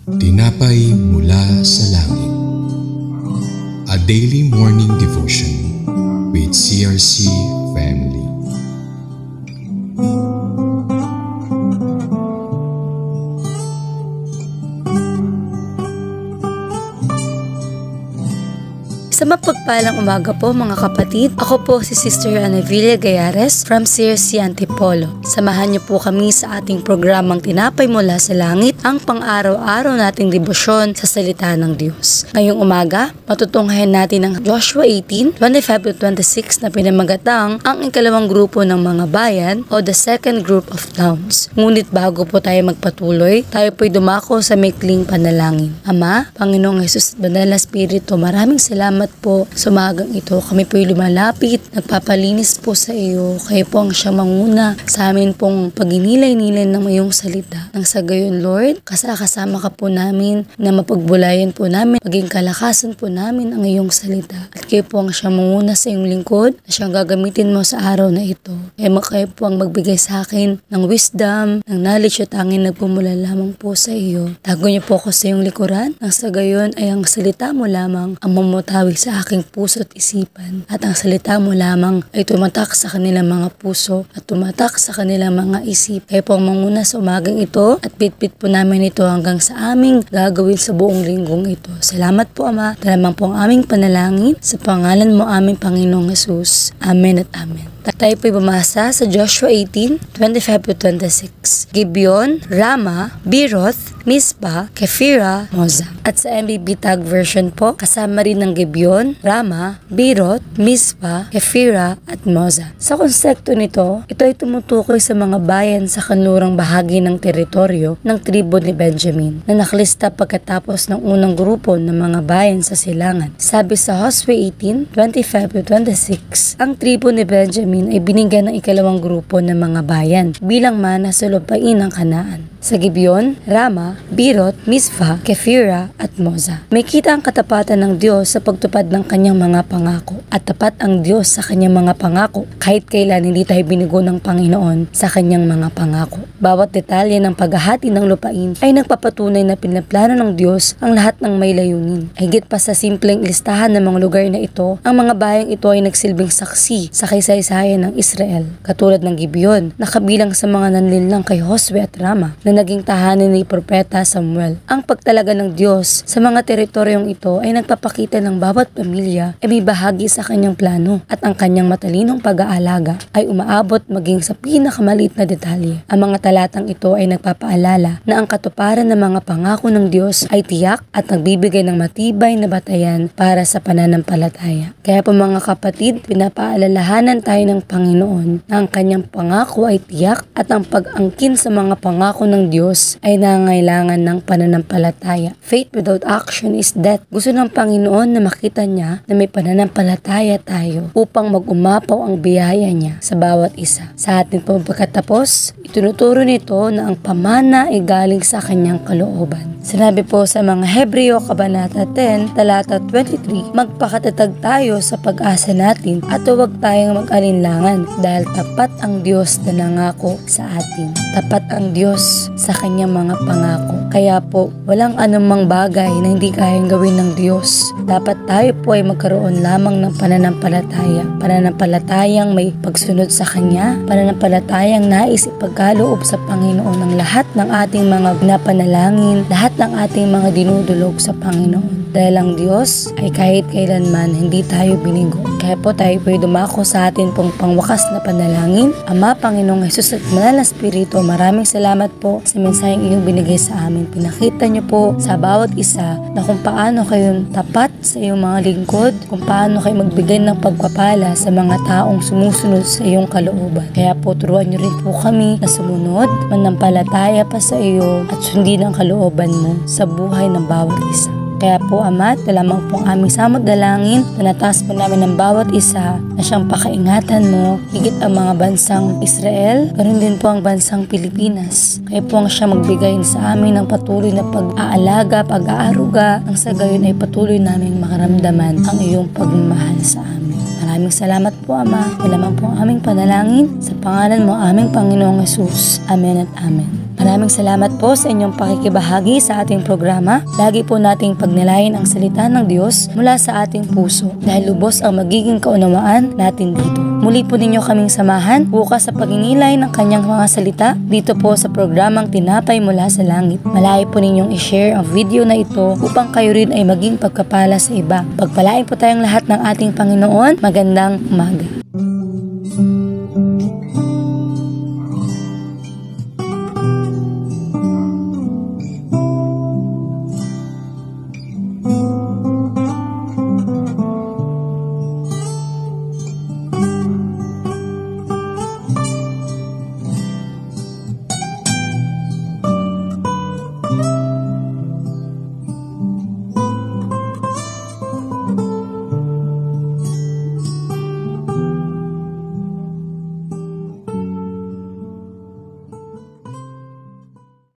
Tinapay mula sa langit. A daily morning devotion with CRC Family. Sa mapagpalang umaga po mga kapatid, ako po si Sister Anavilla Gayares from CRC Antipolo. Samahan niyo po kami sa ating programang Tinapay Mula sa Langit, ang pang-araw-araw nating debosyon sa salita ng Diyos. Ngayong umaga, matutunghayan natin ang Joshua 18:25-26 na pinamagatang ang ikalawang grupo ng mga bayan o the second group of towns. Ngunit bago po tayo magpatuloy, tayo po'y dumako sa maikling panalangin. Ama, Panginoong Hesus at Banal na Espiritu, maraming salamat po sa umagang ito. Kami po'y lumalapit, nagpapalinis po sa iyo. Kayo po ang siyang manguna sa amin pong paginilay-nilay ng iyong salita. Nang sa gayon, Lord, kasama ka po namin na mapagbulayan po namin, maging kalakasan po namin ang iyong salita. At kayo po ang siyang manguna sa iyong lingkod na siyang gagamitin mo sa araw na ito. Kayo po ang magbigay sa akin ng wisdom, ng knowledge at angin nagpumula lamang po sa iyo. Tago niyo po ako sa iyong likuran. Nang sa gayon ay ang salita mo lamang ang mamutawi sa aking puso at isipan, at ang salita mo lamang ay tumatak sa kanilang mga puso at tumatak sa kanilang mga isip. Kayo po ang manguna sa umagang ito at pitpit po namin ito hanggang sa aming gagawin sa buong linggong ito. Salamat po Ama, talamang po ang aming panalangin sa pangalan mo aming Panginoong Hesus. Amen at Amen. Tayo po'y bumasa sa Joshua 18:25-26. Gibeon, Rama, Beeroth, Mizpah, Kephira, Moza. At sa MBB Tag version po, kasama rin ng Gibeon, Rama, Beeroth, Mizpah, Kephira, at Moza. Sa konsepto nito, ito ay tumutukoy sa mga bayan sa kanlurang bahagi ng teritoryo ng tribo ni Benjamin na nakalista pagkatapos ng unang grupo ng mga bayan sa silangan. Sabi sa Joshua 18:25-26, ang tribo ni Benjamin ay binigyan ng ikalawang grupo ng mga bayan bilang mana sa lupain ng Kanaan. Sa Gibeon, Rama, Beeroth, Mizpah, Kephira, at Moza. May kita ang katapatan ng Diyos sa pagtupad ng kanyang mga pangako, at tapat ang Diyos sa kanyang mga pangako kahit kailan hindi tayo binigo ng Panginoon sa kanyang mga pangako. Bawat detalye ng paghahati ng lupain ay nagpapatunay na pinaplano ng Diyos ang lahat ng may layunin. Higit pa sa simpleng listahan ng mga lugar na ito, ang mga bayang ito ay nagsilbing saksi sa kasaysayan ng Israel. Katulad ng Gibeon, nakabilang sa mga nanlinlang kay Josue at Rama na naging tahanan ni Propeta Samuel. Ang pagtalaga ng Diyos sa mga teritoryong ito ay nagpapakita ng bawat pamilya ay may bahagi sa kanyang plano, at ang kanyang matalinong pag-aalaga ay umaabot maging sa pinakamaliit na detalye. Ang mga talatang ito ay nagpapaalala na ang katuparan ng mga pangako ng Diyos ay tiyak at nagbibigay ng matibay na batayan para sa pananampalataya. Kaya po mga kapatid, pinapaalalahanan tayo ng Panginoon na ang kanyang pangako ay tiyak, at ang pag-angkin sa mga pangako ng Diyos ay nangangailangan ng pananampalataya. Faith without action is death. Gusto ng Panginoon na makita niya na may pananampalataya tayo upang mag-umapaw ang biyaya niya sa bawat isa. Sa ating pagkatapos, itinuturo nito na ang pamana ay galing sa kanyang kalooban. Sinabi po sa mga Hebreo Kabanata 10, talata 23, magpakatatag tayo sa pag-asa natin at huwag tayong mag-alinlangan dahil tapat ang Diyos na nangako sa atin. Tapat ang Diyos sa kanyang mga pangako. Kaya po, walang anumang bagay na hindi kayang gawin ng Diyos. Dapat tayo po ay magkaroon lamang ng pananampalataya. Pananampalatayang may pagsunod sa Kanya. Pananampalatayang nais ipagkaloob sa Panginoon ng lahat ng ating mga pinapanalangin, lahat ng ating mga dinudulog sa Panginoon. Dahil ang Diyos ay kahit kailanman hindi tayo binigo. Kaya po tayo po'y dumako sa atin pong pangwakas na panalangin. Ama, Panginoong Hesus at Banal na Espiritu, maraming salamat po sa mensaheng iyong binigay sa amin. Pinakita niyo po sa bawat isa na kung paano kayong tapat sa iyong mga lingkod, kung paano kayo magbigay ng pagpapala sa mga taong sumusunod sa iyong kalooban. Kaya po turuan niyo rin po kami na sumunod, manampalataya pa sa iyo at sundin ang kalooban mo sa buhay ng bawat isa. Kaya po Ama, lamang pong aming samot dalangin na nataas po namin ng bawat isa na siyang pakaingatan mo, higit ang mga bansang Israel, ganoon din po ang bansang Pilipinas. Kaya po ang siya magbigay sa amin ng patuloy na pag-aalaga, pag-aaruga, ang sa gayon ay patuloy naming makaramdaman ang iyong pagmamahal sa amin. Maraming salamat po Ama, lamang po ang aming panalangin sa pangalan mo aming Panginoong Hesus. Amen at Amen. Maraming salamat po sa inyong pakikibahagi sa ating programa. Lagi po nating pagnilayan ang salita ng Diyos mula sa ating puso dahil lubos ang magiging kaunawaan natin dito. Muli po ninyo kaming samahan bukas sa pagninilay ng kanyang mga salita dito po sa programang Tinapay Mula sa Langit. Malay po ninyong i-share ang video na ito upang kayo rin ay maging pagkapala sa iba. Pagpalain po tayong lahat ng ating Panginoon. Magandang umaga.